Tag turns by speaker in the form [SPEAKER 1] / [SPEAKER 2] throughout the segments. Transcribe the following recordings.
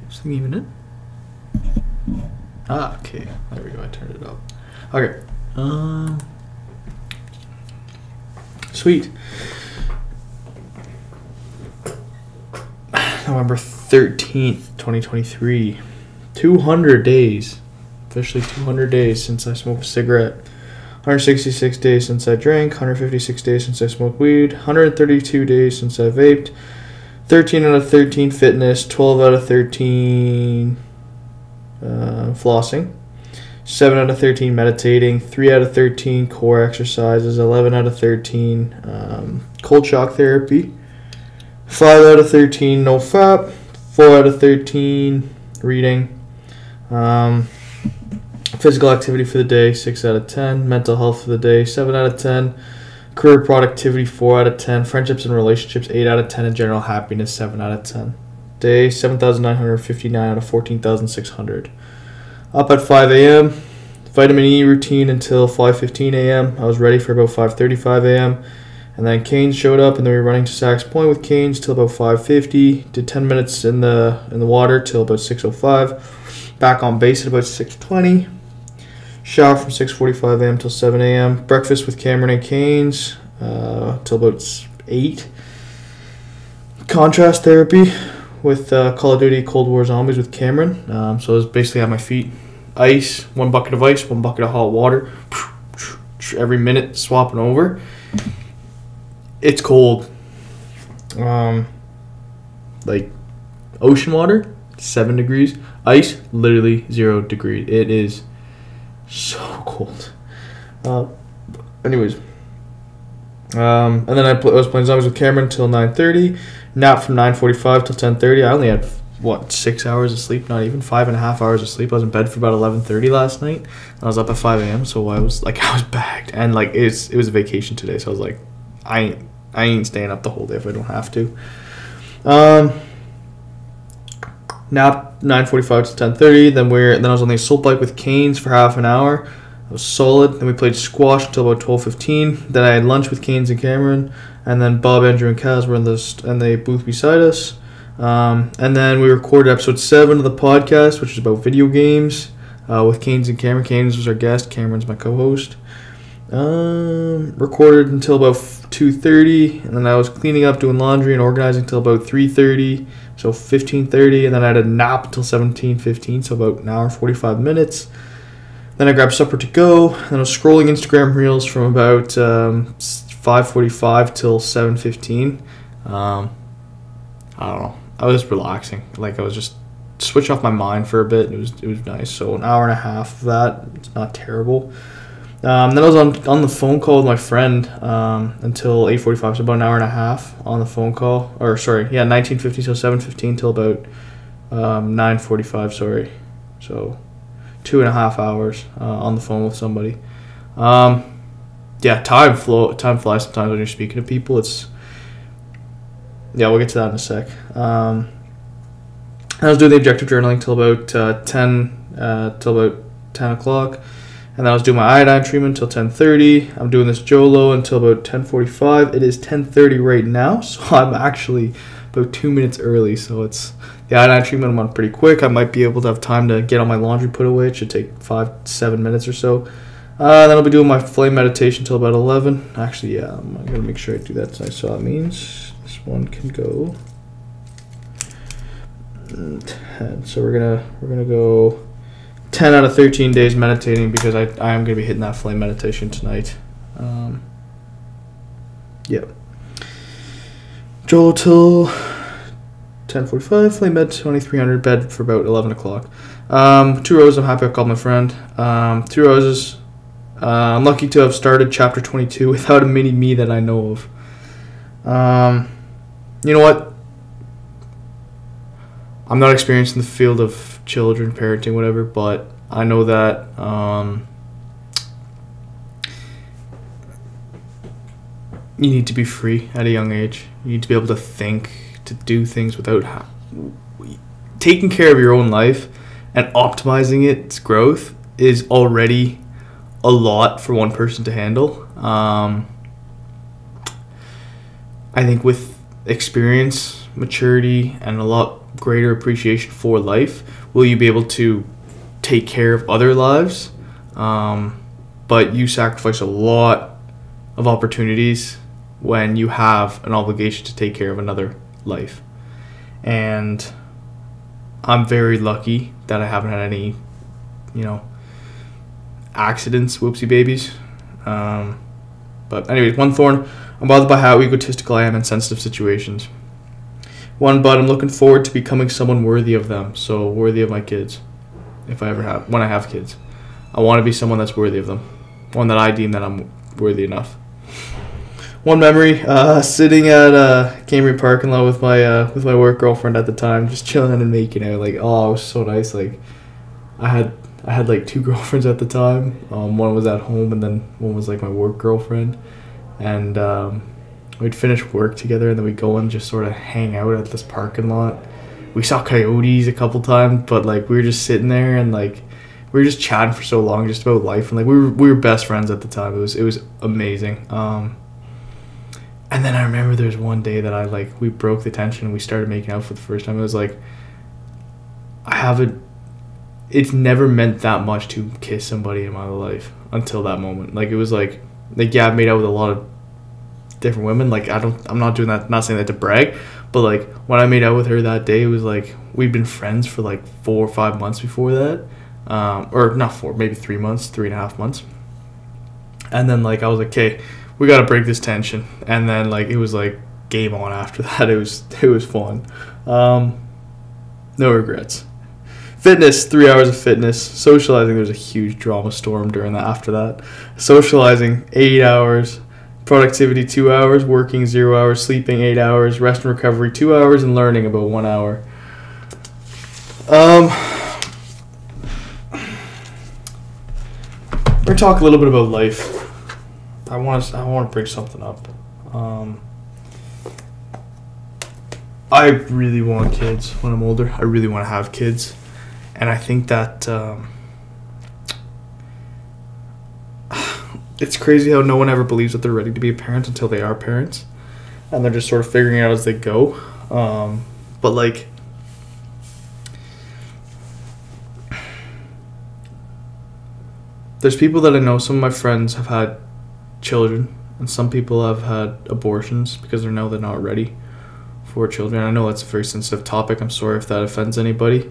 [SPEAKER 1] Is this thing even in? Okay. There we go. I turned it up. Okay. Sweet. November 13th, 2023. 200 days. Officially 200 days since I smoked a cigarette. 166 days since I drank. 156 days since I smoked weed. 132 days since I vaped. 13 out of 13 fitness. 12 out of 13 flossing. 7 out of 13 meditating. 3 out of 13 core exercises. 11 out of 13 cold shock therapy. 5 out of 13 no fap. 4 out of 13 reading. Physical activity for the day, 6 out of 10. Mental health for the day, 7 out of 10. Career productivity, 4 out of 10. Friendships and relationships, 8 out of 10. And general happiness, 7 out of 10. Day, 7,959 out of 14,600. Up at 5 a.m. Vitamin E routine until 5:15 a.m. I was ready for about 5:35 a.m. And then Canes showed up, and then we were running to Sax Point with Canes till about 5:50. Did 10 minutes in the water till about 6:05. Back on base at about 6:20. Shower from 6:45 a.m. till 7 a.m. Breakfast with Cameron and Canes till about 8. Contrast therapy with Call of Duty Cold War Zombies with Cameron. So I was basically at my feet. Ice, 1 bucket of ice, 1 bucket of hot water. Every minute swapping over. It's cold. Like ocean water, 7 degrees. Ice, literally 0 degrees. It is so cold. Anyways. And then I was playing zombies with Cameron until 9:30. Nap from 9:45 till 10:30. I only had, 6 hours of sleep? Not even 5.5 hours of sleep. I was in bed for about 11:30 last night. I was up at 5 a.m. So I was bagged. And it was a vacation today. So I was like, I ain't staying up the whole day if I don't have to. Nap 9:45 to 10:30. Then I was on the assault bike with Canes for half an hour. It was solid. Then we played squash until about 12:15. Then I had lunch with Canes and Cameron, and then Bob, Andrew, and Kaz were in the booth beside us. And then we recorded episode 7 of the podcast, which is about video games, with Canes and Cameron. Canes was our guest. Cameron's my co-host. Recorded until about 2:30, and then I was cleaning up, doing laundry, and organizing until about 3:30. So 15:30, and then I had a nap until 17:15, so about an hour and 45 minutes. Then I grabbed supper to go, and I was scrolling Instagram Reels from about 5:45 till 7:15. I don't know. I was just relaxing. I was just switch off my mind for a bit. It was nice. So an hour and a half of that. It's not terrible. Then I was on the phone call with my friend until 8:45, so about an hour and a half on the phone call. 19:50 till 7:15 till about 9:45. Sorry, so 2.5 hours on the phone with somebody. Time flies sometimes when you're speaking to people. We'll get to that in a sec. I was doing the objective journaling till about 10 o'clock. And then I was doing my iodine treatment until 10:30. I'm doing this Jolo until about 10:45. It is 10:30 right now, so I'm actually about 2 minutes early. So the iodine treatment went pretty quick. I might be able to have time to get all my laundry put away. It should take 5-7 minutes or so. Then I'll be doing my flame meditation until about 11. Actually, yeah, I'm going to make sure I do that tonight. So that means this one can go 10. So we're gonna go 10 out of 13 days meditating, because I am going to be hitting that flame meditation tonight. Jolo till 10:45, flame med 2300, bed for about 11 o'clock. 2 roses, I'm happy I called my friend. 2 roses, I'm lucky to have started chapter 22 without a mini me that I know of. You know what? I'm not experienced in the field of children, parenting, whatever, but I know that you need to be free at a young age. You need to be able to think, to do things without taking care of your own life and optimizing its growth is already a lot for one person to handle. I think with experience, maturity and a lot greater appreciation for life, will you be able to take care of other lives, but you sacrifice a lot of opportunities when you have an obligation to take care of another life. And I'm very lucky that I haven't had any, accidents, whoopsie babies. But anyways, one thorn, I'm bothered by how egotistical I am in sensitive situations. One, but I'm looking forward to becoming someone worthy of them, so worthy of my kids, when I have kids. I want to be someone that's worthy of them, one that I deem that I'm worthy enough. One memory, sitting at Cambria parking lot with my work girlfriend at the time, just chilling and making out. Like, oh, it was so nice. Like, I had like 2 girlfriends at the time. One was at home, and then one was like my work girlfriend. And we'd finish work together, and then we'd go and just sort of hang out at this parking lot. We saw coyotes a couple times, but like we were just sitting there and like we were just chatting for so long just about life, and like we were best friends at the time. It was amazing. And then I remember there was one day that we broke the tension and we started making out for the first time. It was like, it's never meant that much to kiss somebody in my life until that moment. Like, it was like yeah, I've made out with a lot of different women. Like, I'm not doing that, not saying that to brag, but like when I made out with her that day, it was like we'd been friends for like 4 or 5 months before that. Or not 4, maybe 3 months, 3.5 months. And then like I was like, okay, we gotta break this tension. And then like it was like game on after that. It was fun. No regrets. Fitness, 3 hours of fitness. Socializing, there's a huge drama storm during that. After that, socializing 8 hours, productivity 2 hours, working 0 hours, sleeping 8 hours, rest and recovery 2 hours, and learning about 1 hour. We're gonna talk a little bit about life. I want to bring something up. I really want kids when I'm older. I really want to have kids, and I think that it's crazy how no one ever believes that they're ready to be a parent until they are parents, and they're just sort of figuring it out as they go. But like, there's people that I know. Some of my friends have had children, and some people have had abortions because they know they're not ready for children. I know that's a very sensitive topic. I'm sorry if that offends anybody,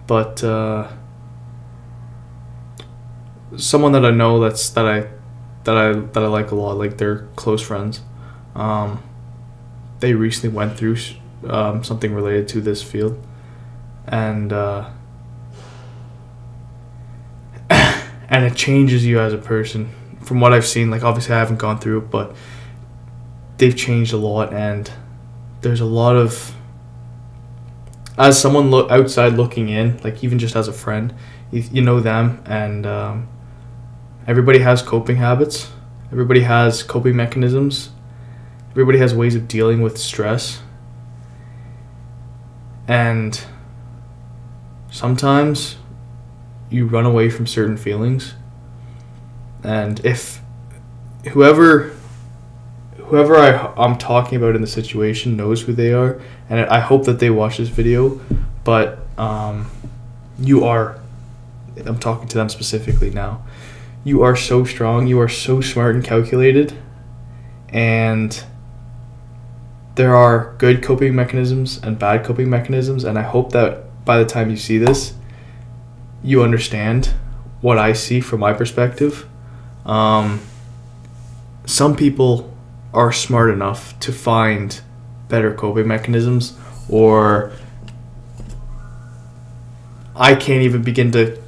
[SPEAKER 1] but someone that I know that I like a lot, like they're close friends. They recently went through something related to this field, and and it changes you as a person. From what I've seen, like obviously I haven't gone through it, but they've changed a lot, and there's a lot of, as someone outside looking in, like even just as a friend, you know them, and everybody has coping habits, everybody has coping mechanisms, everybody has ways of dealing with stress, and sometimes you run away from certain feelings. And if whoever I'm talking about in the situation knows who they are, and I hope that they watch this video, but I'm talking to them specifically now. You are so strong, you are so smart and calculated, and there are good coping mechanisms and bad coping mechanisms, and I hope that by the time you see this, you understand what I see from my perspective. Some people are smart enough to find better coping mechanisms, or I can't even begin to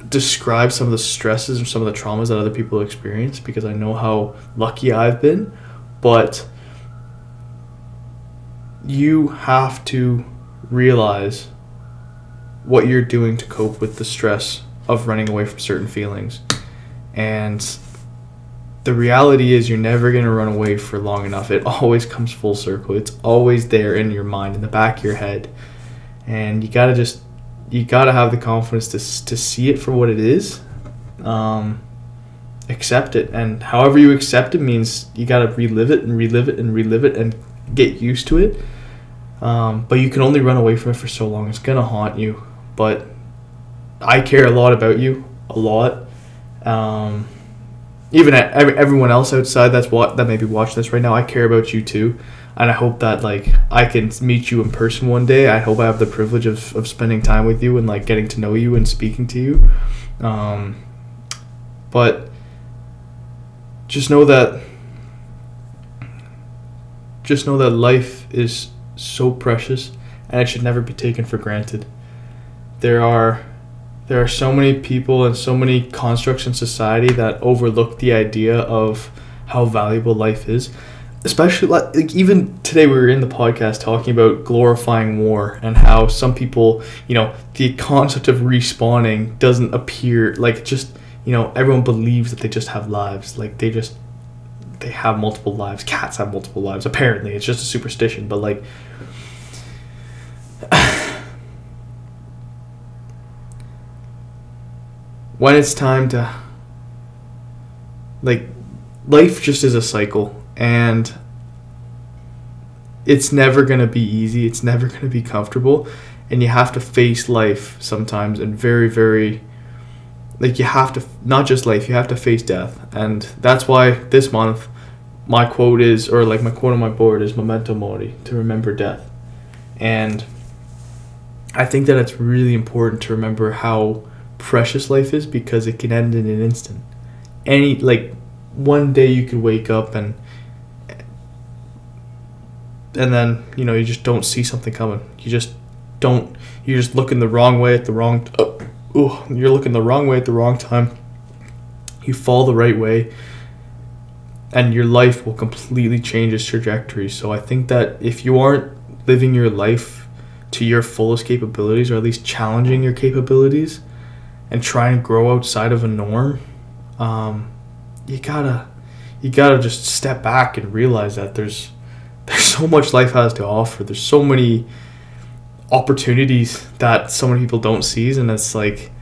[SPEAKER 1] describe some of the stresses or some of the traumas that other people experience because I know how lucky I've been. But you have to realize what you're doing to cope with the stress of running away from certain feelings. And the reality is you're never going to run away for long enough. It always comes full circle. It's always there in your mind, in the back of your head. And you got to have the confidence to see it for what it is. Accept it. And however you accept it means you got to relive it and relive it and relive it and get used to it. But you can only run away from it for so long. It's going to haunt you. But I care a lot about you. A lot. Even at everyone else outside that may be watching this right now, I care about you too. And I hope that, like, I can meet you in person one day. I hope I have the privilege of spending time with you and, like, getting to know you and speaking to you. But just know that life is so precious and it should never be taken for granted. There are so many people and so many constructs in society that overlook the idea of how valuable life is. Especially, like, even today we were in the podcast talking about glorifying war and how some people, the concept of respawning doesn't appear, like, just, everyone believes that they just have lives. Like, they have multiple lives. Cats have multiple lives. Apparently, it's just a superstition. But, like, when it's time to, like, life just is a cycle. And it's never going to be easy. It's never going to be comfortable. And you have to face life sometimes. And very, very, like, you have to, not just life, you have to face death. And that's why this month, my quote is, or like my quote on my board is Memento Mori, to remember death. And I think that it's really important to remember how precious life is, because it can end in an instant. One day you could wake up and then, you just don't see something coming. You're just looking the wrong way at the wrong, you're looking the wrong way at the wrong time. You fall the right way and your life will completely change its trajectory. So I think that if you aren't living your life to your fullest capabilities, or at least challenging your capabilities and trying to grow outside of a norm, you gotta just step back and realize that there's so much life has to offer. There's so many opportunities that so many people don't seize, and it's like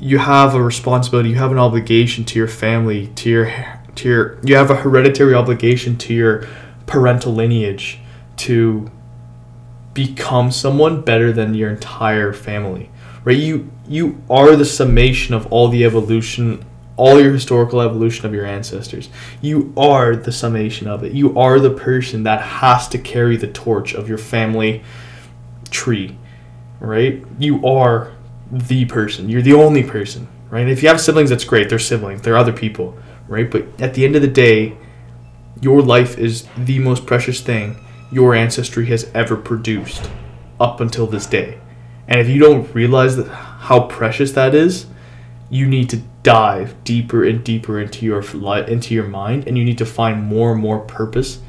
[SPEAKER 1] you have a responsibility, you have an obligation to your family, you have a hereditary obligation to your parental lineage to become someone better than your entire family, right? You are the summation of all the evolution, all your historical evolution of your ancestors. You are the summation of it. You are the person that has to carry the torch of your family tree, right? You are the person. You're the only person, right? If you have siblings, that's great. They're siblings. They're other people, right? But at the end of the day, your life is the most precious thing your ancestry has ever produced up until this day. And if you don't realize how precious that is, you need to dive deeper and deeper into your mind, and you need to find more and more purpose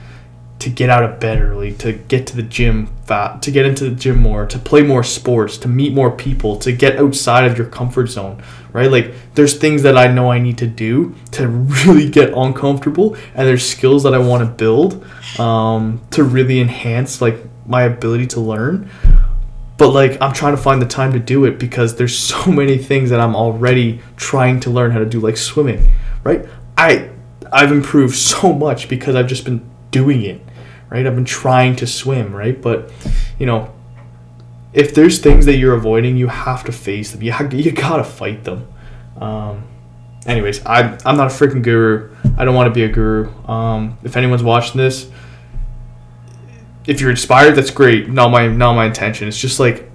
[SPEAKER 1] to get out of bed early, to get to the gym to get into the gym more, to play more sports, to meet more people, to get outside of your comfort zone, right? Like, there's things that I know I need to do to really get uncomfortable, and there's skills that I want to build to really enhance, like, my ability to learn. But, like, I'm trying to find the time to do it because there's so many things that I'm already trying to learn how to do, like swimming, right? I've improved so much because I've just been doing it, right? I've been trying to swim, right? But, if there's things that you're avoiding, you have to face them. You gotta fight them. Anyways, I'm not a freaking guru. I don't want to be a guru. If anyone's watching this, if you're inspired, that's great. Not my intention. It's just like,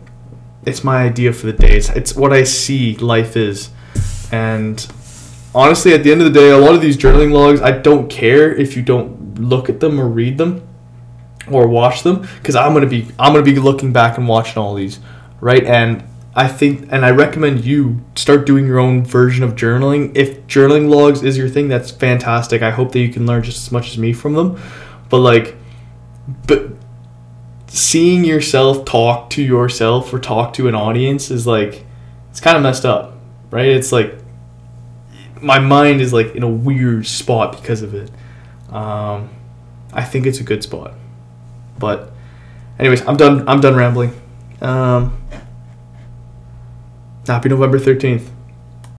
[SPEAKER 1] it's my idea for the day. It's what I see life is. And honestly, at the end of the day, a lot of these journaling logs, I don't care if you don't look at them or read them or watch them, because I'm gonna be looking back and watching all these, right? And I recommend you start doing your own version of journaling. If journaling logs is your thing, that's fantastic. I hope that you can learn just as much as me from them. But seeing yourself talk to yourself or talk to an audience is like, it's kind of messed up, right? It's like my mind is like in a weird spot because of it. I think it's a good spot. But anyways, I'm done rambling. Happy November 13th.